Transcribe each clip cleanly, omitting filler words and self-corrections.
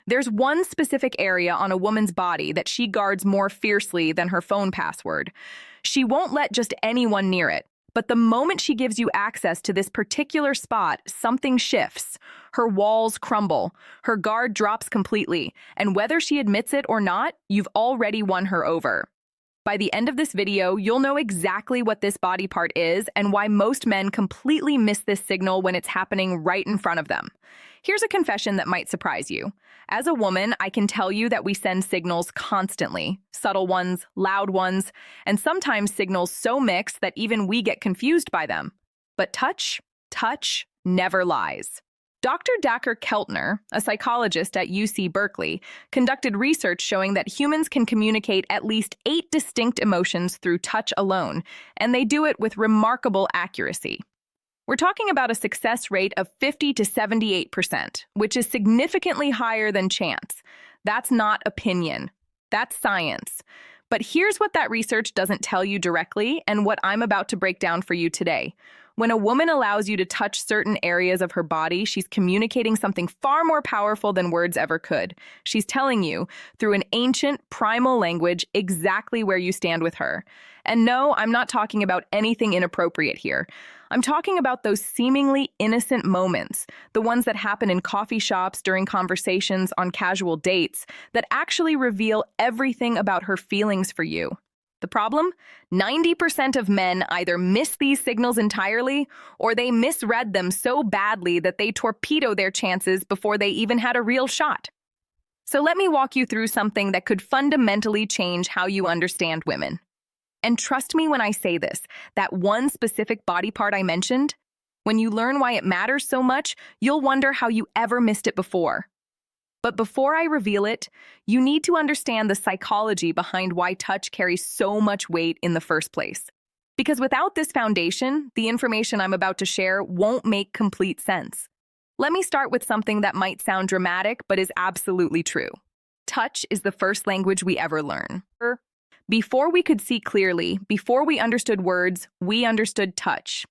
There's one specific area on a woman's body that she guards more fiercely than her phone password. She won't let just anyone near it. But the moment she gives you access to this particular spot, something shifts. Her walls crumble, her guard drops completely, and whether she admits it or not, you've already won her over. By the end of this video, you'll know exactly what this body part is and why most men completely miss this signal when it's happening right in front of them. Here's a confession that might surprise you. As a woman, I can tell you that we send signals constantly, subtle ones, loud ones, and sometimes signals so mixed that even we get confused by them. But touch never lies. Dr. Dacher Keltner, a psychologist at UC Berkeley, conducted research showing that humans can communicate at least 8 distinct emotions through touch alone, and they do it with remarkable accuracy. We're talking about a success rate of 50 to 78%, which is significantly higher than chance. That's not opinion. That's science. But here's what that research doesn't tell you directly and what I'm about to break down for you today. When a woman allows you to touch certain areas of her body, she's communicating something far more powerful than words ever could. She's telling you, through an ancient, primal language, exactly where you stand with her. And no, I'm not talking about anything inappropriate here. I'm talking about those seemingly innocent moments, the ones that happen in coffee shops, during conversations, on casual dates, that actually reveal everything about her feelings for you. The problem? 90% of men either miss these signals entirely or they misread them so badly that they torpedo their chances before they even had a real shot. So let me walk you through something that could fundamentally change how you understand women. And trust me when I say this, that one specific body part I mentioned, when you learn why it matters so much, you'll wonder how you ever missed it before. But before I reveal it, you need to understand the psychology behind why touch carries so much weight in the first place. Because without this foundation, the information I'm about to share won't make complete sense. Let me start with something that might sound dramatic, but is absolutely true. Touch is the first language we ever learn. Before we could see clearly, before we understood words, we understood touch.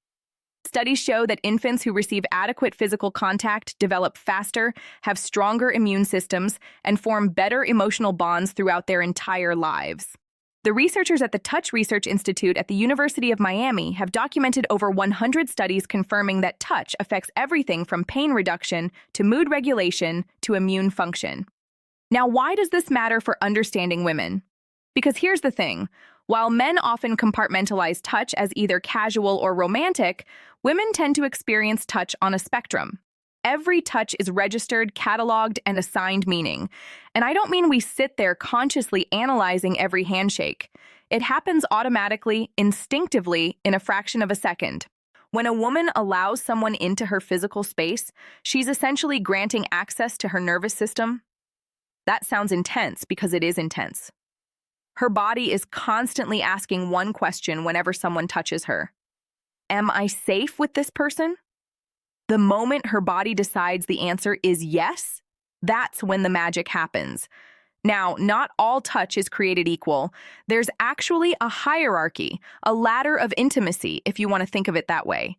Studies show that infants who receive adequate physical contact develop faster, have stronger immune systems, and form better emotional bonds throughout their entire lives. The researchers at the Touch Research Institute at the University of Miami have documented over 100 studies confirming that touch affects everything from pain reduction to mood regulation to immune function. Now, why does this matter for understanding women? Because here's the thing. While men often compartmentalize touch as either casual or romantic, women tend to experience touch on a spectrum. Every touch is registered, cataloged, and assigned meaning. And I don't mean we sit there consciously analyzing every handshake. It happens automatically, instinctively, in a fraction of a second. When a woman allows someone into her physical space, she's essentially granting access to her nervous system. That sounds intense because it is intense. Her body is constantly asking one question whenever someone touches her. Am I safe with this person? The moment her body decides the answer is yes, that's when the magic happens. Now, not all touch is created equal. There's actually a hierarchy, a ladder of intimacy, if you want to think of it that way.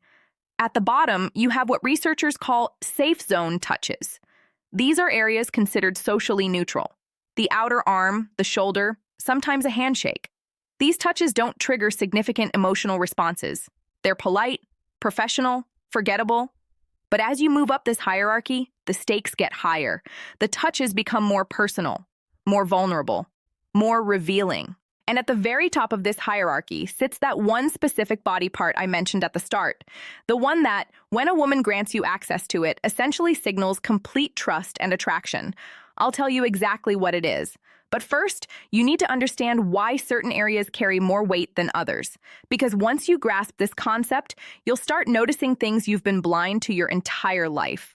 At the bottom, you have what researchers call safe zone touches. These are areas considered socially neutral. The outer arm, the shoulder, sometimes a handshake. These touches don't trigger significant emotional responses. They're polite, professional, forgettable. But as you move up this hierarchy, the stakes get higher. The touches become more personal, more vulnerable, more revealing. And at the very top of this hierarchy sits that one specific body part I mentioned at the start. The one that, when a woman grants you access to it, essentially signals complete trust and attraction. I'll tell you exactly what it is. But first, you need to understand why certain areas carry more weight than others. Because once you grasp this concept, you'll start noticing things you've been blind to your entire life.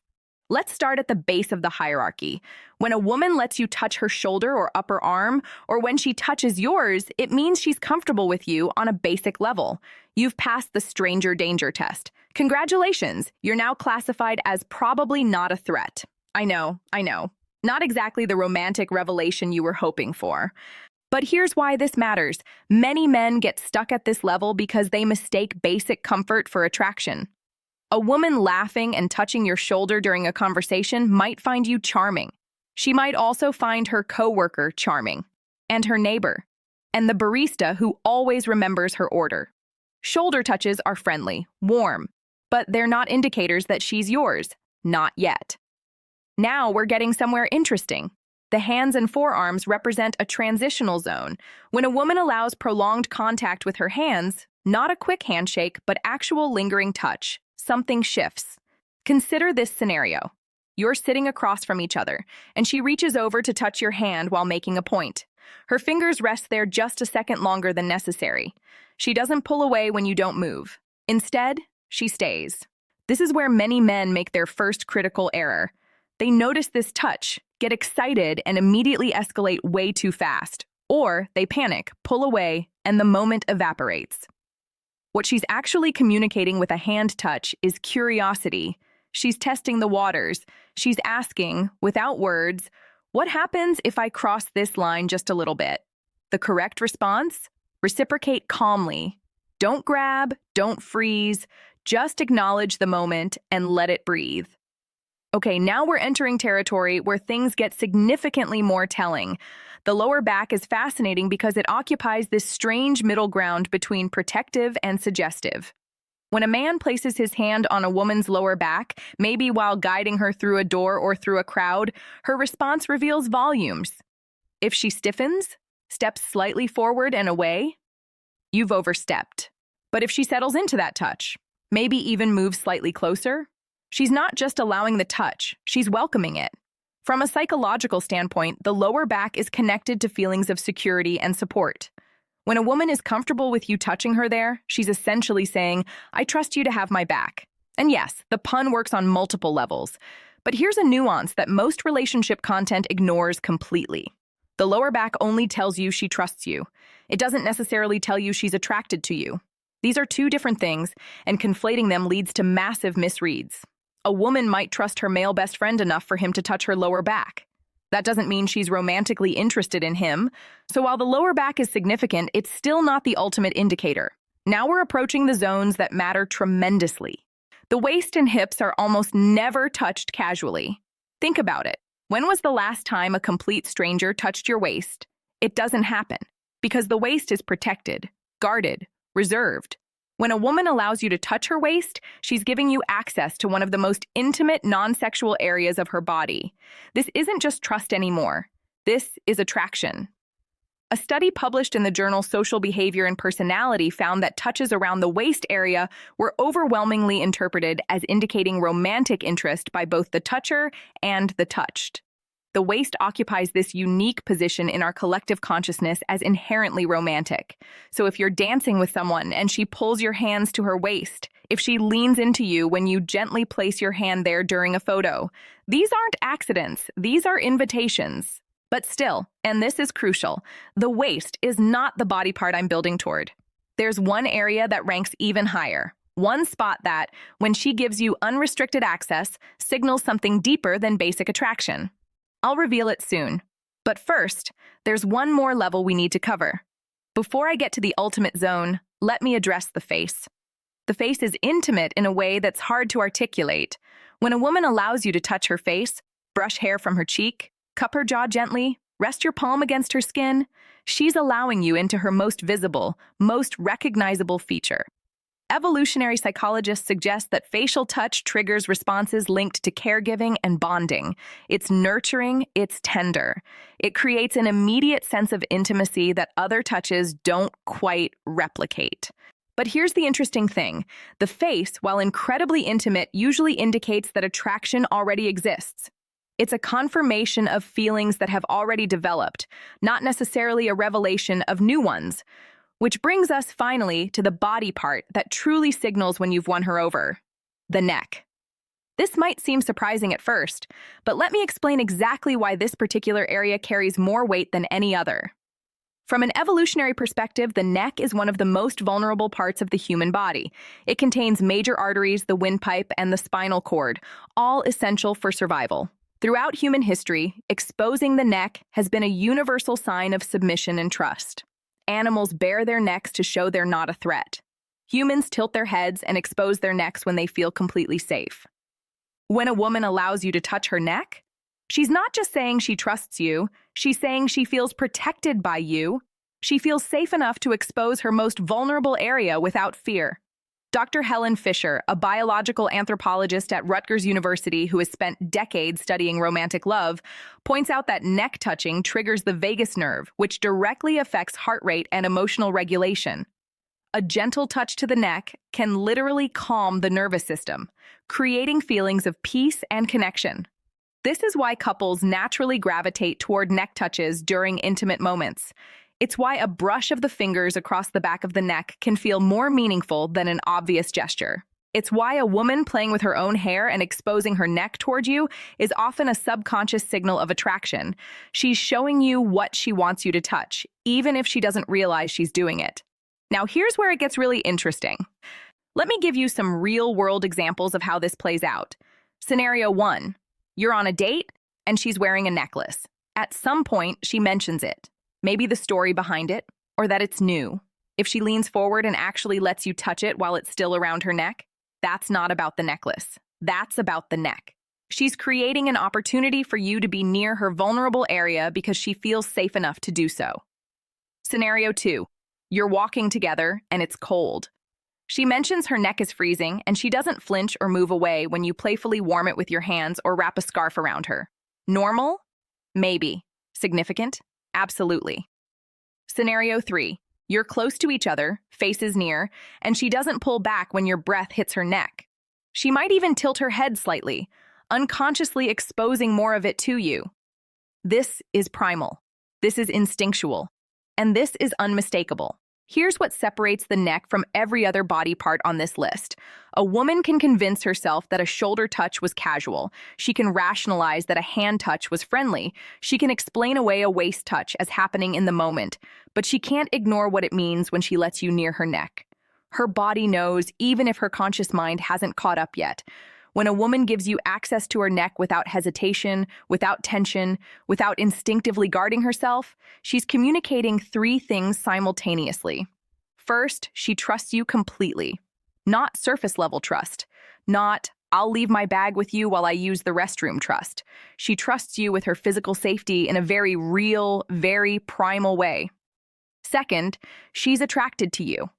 Let's start at the base of the hierarchy. When a woman lets you touch her shoulder or upper arm, or when she touches yours, it means she's comfortable with you on a basic level. You've passed the stranger danger test. Congratulations, you're now classified as probably not a threat. I know. Not exactly the romantic revelation you were hoping for. But here's why this matters. Many men get stuck at this level because they mistake basic comfort for attraction. A woman laughing and touching your shoulder during a conversation might find you charming. She might also find her coworker charming, and her neighbor, and the barista who always remembers her order. Shoulder touches are friendly, warm, but they're not indicators that she's yours. Not yet. Now we're getting somewhere interesting. The hands and forearms represent a transitional zone. When a woman allows prolonged contact with her hands, not a quick handshake, but actual lingering touch, something shifts. Consider this scenario. You're sitting across from each other, and she reaches over to touch your hand while making a point. Her fingers rest there just a second longer than necessary. She doesn't pull away when you don't move. Instead, she stays. This is where many men make their first critical error. They notice this touch, get excited, and immediately escalate way too fast. Or they panic, pull away, and the moment evaporates. What she's actually communicating with a hand touch is curiosity. She's testing the waters. She's asking, without words, what happens if I cross this line just a little bit? The correct response? Reciprocate calmly. Don't grab, don't freeze, just acknowledge the moment and let it breathe. Okay, now we're entering territory where things get significantly more telling. The lower back is fascinating because it occupies this strange middle ground between protective and suggestive. When a man places his hand on a woman's lower back, maybe while guiding her through a door or through a crowd, her response reveals volumes. If she stiffens, steps slightly forward and away, you've overstepped. But if she settles into that touch, maybe even moves slightly closer, she's not just allowing the touch, she's welcoming it. From a psychological standpoint, the lower back is connected to feelings of security and support. When a woman is comfortable with you touching her there, she's essentially saying, I trust you to have my back. And yes, the pun works on multiple levels. But here's a nuance that most relationship content ignores completely. The lower back only tells you she trusts you. It doesn't necessarily tell you she's attracted to you. These are two different things, and conflating them leads to massive misreads. A woman might trust her male best friend enough for him to touch her lower back. That doesn't mean she's romantically interested in him. So while the lower back is significant, it's still not the ultimate indicator. Now we're approaching the zones that matter tremendously. The waist and hips are almost never touched casually. Think about it. When was the last time a complete stranger touched your waist? It doesn't happen, because the waist is protected, guarded, reserved. When a woman allows you to touch her waist, she's giving you access to one of the most intimate, non-sexual areas of her body. This isn't just trust anymore. This is attraction. A study published in the journal Social Behavior and Personality found that touches around the waist area were overwhelmingly interpreted as indicating romantic interest by both the toucher and the touched. The waist occupies this unique position in our collective consciousness as inherently romantic. So if you're dancing with someone and she pulls your hands to her waist, if she leans into you when you gently place your hand there during a photo, these aren't accidents, these are invitations. But still, and this is crucial, the waist is not the body part I'm building toward. There's one area that ranks even higher. One spot that, when she gives you unrestricted access, signals something deeper than basic attraction. I'll reveal it soon. But first, there's one more level we need to cover. Before I get to the ultimate zone, let me address the face. The face is intimate in a way that's hard to articulate. When a woman allows you to touch her face, brush hair from her cheek, cup her jaw gently, rest your palm against her skin, she's allowing you into her most visible, most recognizable feature. Evolutionary psychologists suggest that facial touch triggers responses linked to caregiving and bonding. It's nurturing, it's tender. It creates an immediate sense of intimacy that other touches don't quite replicate. But here's the interesting thing. The face, while incredibly intimate, usually indicates that attraction already exists. It's a confirmation of feelings that have already developed, not necessarily a revelation of new ones. Which brings us finally to the body part that truly signals when you've won her over: the neck. This might seem surprising at first, but let me explain exactly why this particular area carries more weight than any other. From an evolutionary perspective, the neck is one of the most vulnerable parts of the human body. It contains major arteries, the windpipe, and the spinal cord, all essential for survival. Throughout human history, exposing the neck has been a universal sign of submission and trust. Animals bare their necks to show they're not a threat. Humans tilt their heads and expose their necks when they feel completely safe. When a woman allows you to touch her neck, She's not just saying she trusts you, she's saying she feels protected by you. She feels safe enough to expose her most vulnerable area without fear. Dr. Helen Fisher, a biological anthropologist at Rutgers University who has spent decades studying romantic love, points out that neck touching triggers the vagus nerve, which directly affects heart rate and emotional regulation. A gentle touch to the neck can literally calm the nervous system, creating feelings of peace and connection. This is why couples naturally gravitate toward neck touches during intimate moments. It's why a brush of the fingers across the back of the neck can feel more meaningful than an obvious gesture. It's why a woman playing with her own hair and exposing her neck toward you is often a subconscious signal of attraction. She's showing you what she wants you to touch, even if she doesn't realize she's doing it. Now, here's where it gets really interesting. Let me give you some real-world examples of how this plays out. Scenario 1. You're on a date, and she's wearing a necklace. At some point, she mentions it. Maybe the story behind it, or that it's new. If she leans forward and actually lets you touch it while it's still around her neck, that's not about the necklace. That's about the neck. She's creating an opportunity for you to be near her vulnerable area because she feels safe enough to do so. Scenario 2. You're walking together, and it's cold. She mentions her neck is freezing, and she doesn't flinch or move away when you playfully warm it with your hands or wrap a scarf around her. Normal? Maybe. Significant? Absolutely. Scenario 3. You're close to each other, faces near, and she doesn't pull back when your breath hits her neck. She might even tilt her head slightly, unconsciously exposing more of it to you. This is primal. This is instinctual. And this is unmistakable. Here's what separates the neck from every other body part on this list. A woman can convince herself that a shoulder touch was casual. She can rationalize that a hand touch was friendly. She can explain away a waist touch as happening in the moment, but she can't ignore what it means when she lets you near her neck. Her body knows, even if her conscious mind hasn't caught up yet. When a woman gives you access to her neck without hesitation, without tension, without instinctively guarding herself, she's communicating 3 things simultaneously. First, she trusts you completely. Not surface-level trust. Not, I'll leave my bag with you while I use the restroom trust. She trusts you with her physical safety in a very real, very primal way. Second, she's attracted to you.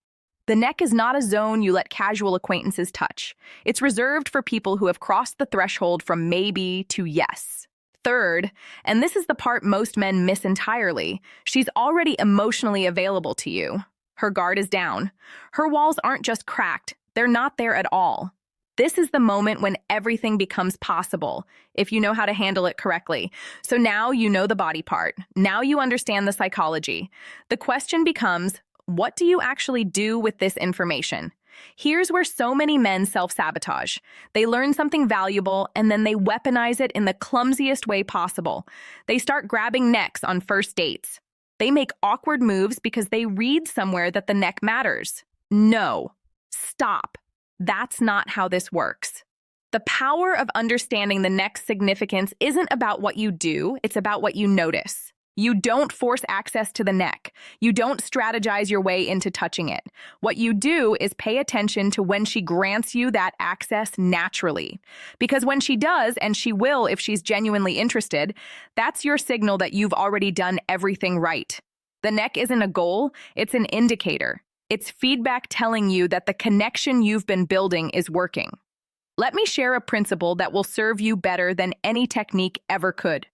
The neck is not a zone you let casual acquaintances touch. It's reserved for people who have crossed the threshold from maybe to yes. Third, and this is the part most men miss entirely, she's already emotionally available to you. Her guard is down. Her walls aren't just cracked, they're not there at all. This is the moment when everything becomes possible, if you know how to handle it correctly. So now you know the body part. Now you understand the psychology. The question becomes, what do you actually do with this information? Here's where so many men self-sabotage. They learn something valuable and then they weaponize it in the clumsiest way possible. They start grabbing necks on first dates. They make awkward moves because they read somewhere that the neck matters. No. Stop. That's not how this works. The power of understanding the neck's significance isn't about what you do, it's about what you notice. You don't force access to the neck. You don't strategize your way into touching it. What you do is pay attention to when she grants you that access naturally. Because when she does, and she will if she's genuinely interested, that's your signal that you've already done everything right. The neck isn't a goal, it's an indicator. It's feedback telling you that the connection you've been building is working. Let me share a principle that will serve you better than any technique ever could.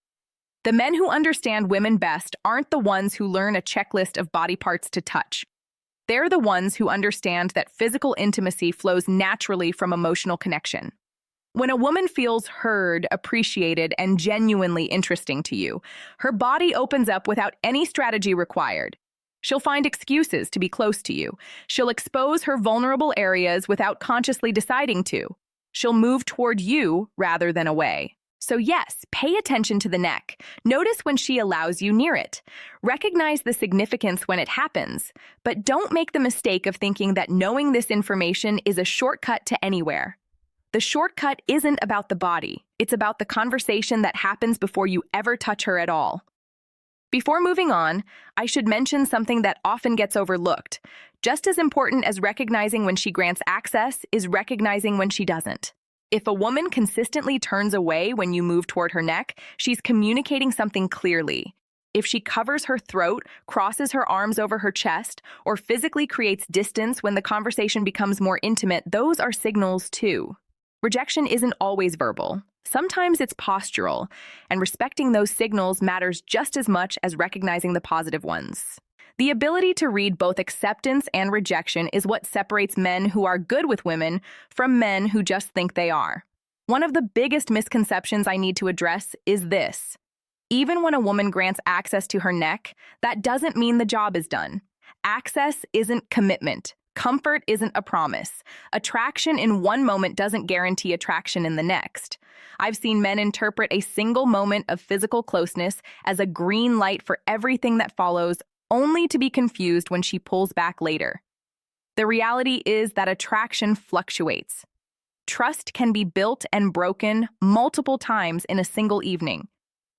The men who understand women best aren't the ones who learn a checklist of body parts to touch. They're the ones who understand that physical intimacy flows naturally from emotional connection. When a woman feels heard, appreciated, and genuinely interesting to you, her body opens up without any strategy required. She'll find excuses to be close to you. She'll expose her vulnerable areas without consciously deciding to. She'll move toward you rather than away. So yes, pay attention to the neck. Notice when she allows you near it. Recognize the significance when it happens, but don't make the mistake of thinking that knowing this information is a shortcut to anywhere. The shortcut isn't about the body. It's about the conversation that happens before you ever touch her at all. Before moving on, I should mention something that often gets overlooked. Just as important as recognizing when she grants access is recognizing when she doesn't. If a woman consistently turns away when you move toward her neck, she's communicating something clearly. If she covers her throat, crosses her arms over her chest, or physically creates distance when the conversation becomes more intimate, those are signals too. Rejection isn't always verbal. Sometimes it's postural, and respecting those signals matters just as much as recognizing the positive ones. The ability to read both acceptance and rejection is what separates men who are good with women from men who just think they are. One of the biggest misconceptions I need to address is this. Even when a woman grants access to her neck, that doesn't mean the job is done. Access isn't commitment. Comfort isn't a promise. Attraction in one moment doesn't guarantee attraction in the next. I've seen men interpret a single moment of physical closeness as a green light for everything that follows, only to be confused when she pulls back later. The reality is that attraction fluctuates. Trust can be built and broken multiple times in a single evening.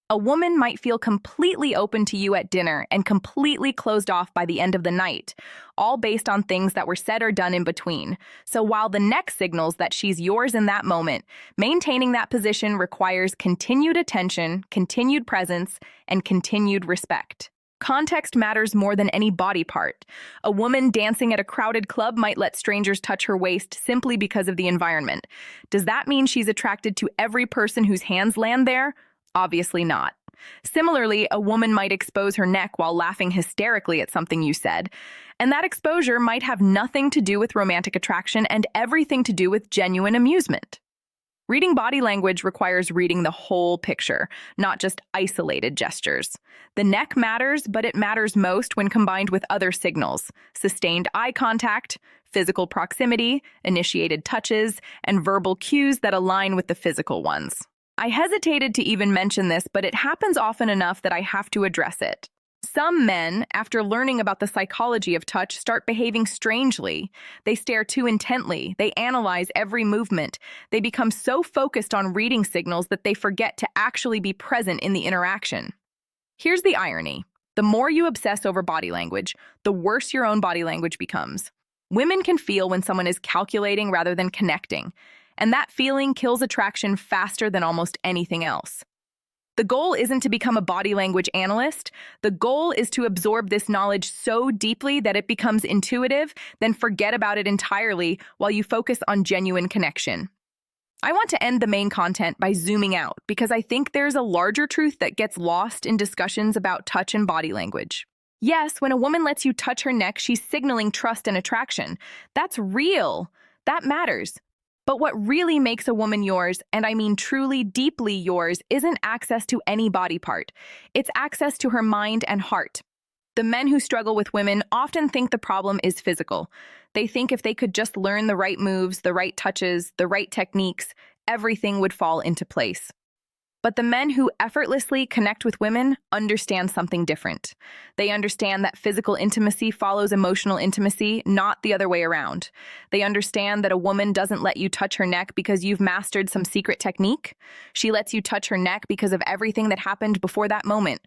A woman might feel completely open to you at dinner and completely closed off by the end of the night, all based on things that were said or done in between. So while the neck signals that she's yours in that moment, maintaining that position requires continued attention, continued presence, and continued respect. Context matters more than any body part. A woman dancing at a crowded club might let strangers touch her waist simply because of the environment. Does that mean she's attracted to every person whose hands land there? Obviously not. Similarly, a woman might expose her neck while laughing hysterically at something you said, and that exposure might have nothing to do with romantic attraction and everything to do with genuine amusement. Reading body language requires reading the whole picture, not just isolated gestures. The neck matters, but it matters most when combined with other signals: sustained eye contact, physical proximity, initiated touches, and verbal cues that align with the physical ones. I hesitated to even mention this, but it happens often enough that I have to address it. Some men, after learning about the psychology of touch, start behaving strangely. They stare too intently. They analyze every movement. They become so focused on reading signals that they forget to actually be present in the interaction. Here's the irony. The more you obsess over body language, the worse your own body language becomes. Women can feel when someone is calculating rather than connecting, and that feeling kills attraction faster than almost anything else. The goal isn't to become a body language analyst. The goal is to absorb this knowledge so deeply that it becomes intuitive, then forget about it entirely while you focus on genuine connection. I want to end the main content by zooming out because I think there's a larger truth that gets lost in discussions about touch and body language. Yes, when a woman lets you touch her neck, she's signaling trust and attraction. That's real. That matters. But what really makes a woman yours, and I mean truly, deeply yours, isn't access to any body part. It's access to her mind and heart. The men who struggle with women often think the problem is physical. They think if they could just learn the right moves, the right touches, the right techniques, everything would fall into place. But the men who effortlessly connect with women understand something different. They understand that physical intimacy follows emotional intimacy, not the other way around. They understand that a woman doesn't let you touch her neck because you've mastered some secret technique. She lets you touch her neck because of everything that happened before that moment.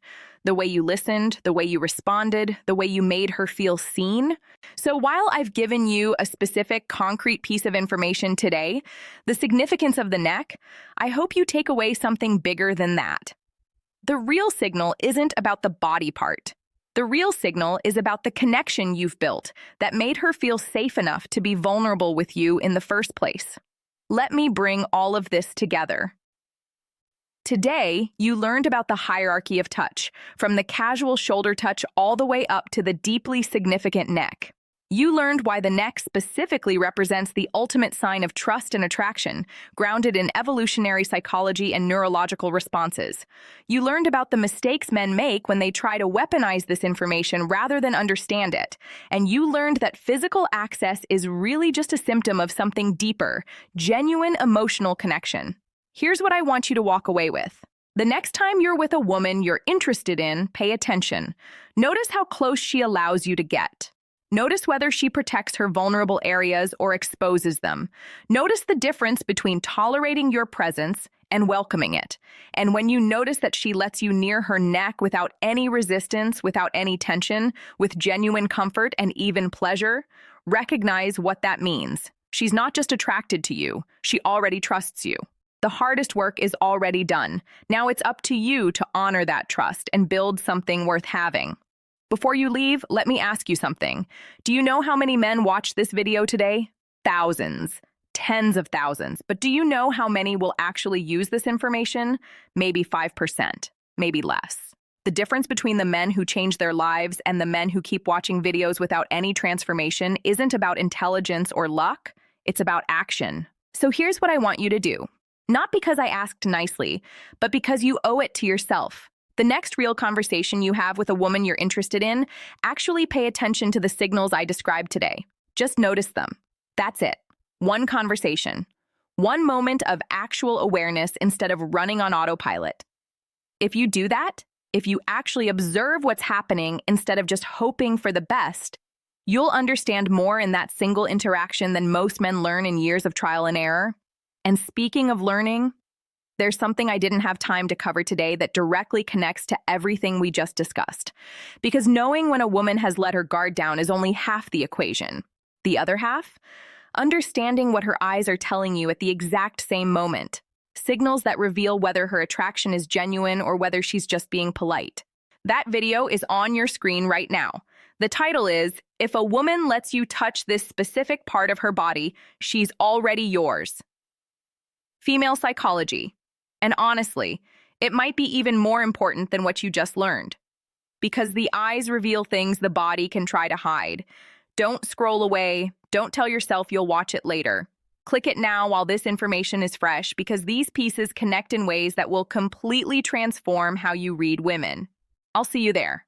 The way you listened, the way you responded, the way you made her feel seen. So while I've given you a specific, concrete piece of information today, the significance of the neck, I hope you take away something bigger than that. The real signal isn't about the body part. The real signal is about the connection you've built that made her feel safe enough to be vulnerable with you in the first place. Let me bring all of this together. Today, you learned about the hierarchy of touch, from the casual shoulder touch all the way up to the deeply significant neck. You learned why the neck specifically represents the ultimate sign of trust and attraction, grounded in evolutionary psychology and neurological responses. You learned about the mistakes men make when they try to weaponize this information rather than understand it. And you learned that physical access is really just a symptom of something deeper, genuine emotional connection. Here's what I want you to walk away with. The next time you're with a woman you're interested in, pay attention. Notice how close she allows you to get. Notice whether she protects her vulnerable areas or exposes them. Notice the difference between tolerating your presence and welcoming it. And when you notice that she lets you near her neck without any resistance, without any tension, with genuine comfort and even pleasure, recognize what that means. She's not just attracted to you, she already trusts you. The hardest work is already done. Now it's up to you to honor that trust and build something worth having. Before you leave, let me ask you something. Do you know how many men watched this video today? Thousands. Tens of thousands. But do you know how many will actually use this information? Maybe 5%, maybe less. The difference between the men who change their lives and the men who keep watching videos without any transformation isn't about intelligence or luck, it's about action. So here's what I want you to do. Not because I asked nicely, but because you owe it to yourself. The next real conversation you have with a woman you're interested in, actually pay attention to the signals I described today. Just notice them. That's it. One conversation. One moment of actual awareness instead of running on autopilot. If you do that, if you actually observe what's happening instead of just hoping for the best, you'll understand more in that single interaction than most men learn in years of trial and error. And speaking of learning, there's something I didn't have time to cover today that directly connects to everything we just discussed. Because knowing when a woman has let her guard down is only half the equation. The other half? Understanding what her eyes are telling you at the exact same moment. Signals that reveal whether her attraction is genuine or whether she's just being polite. That video is on your screen right now. The title is, "If a Woman Lets You Touch This Specific Part of Her Body, She's Already Yours." Female psychology. And honestly, it might be even more important than what you just learned. Because the eyes reveal things the body can try to hide. Don't scroll away. Don't tell yourself you'll watch it later. Click it now while this information is fresh, because these pieces connect in ways that will completely transform how you read women. I'll see you there.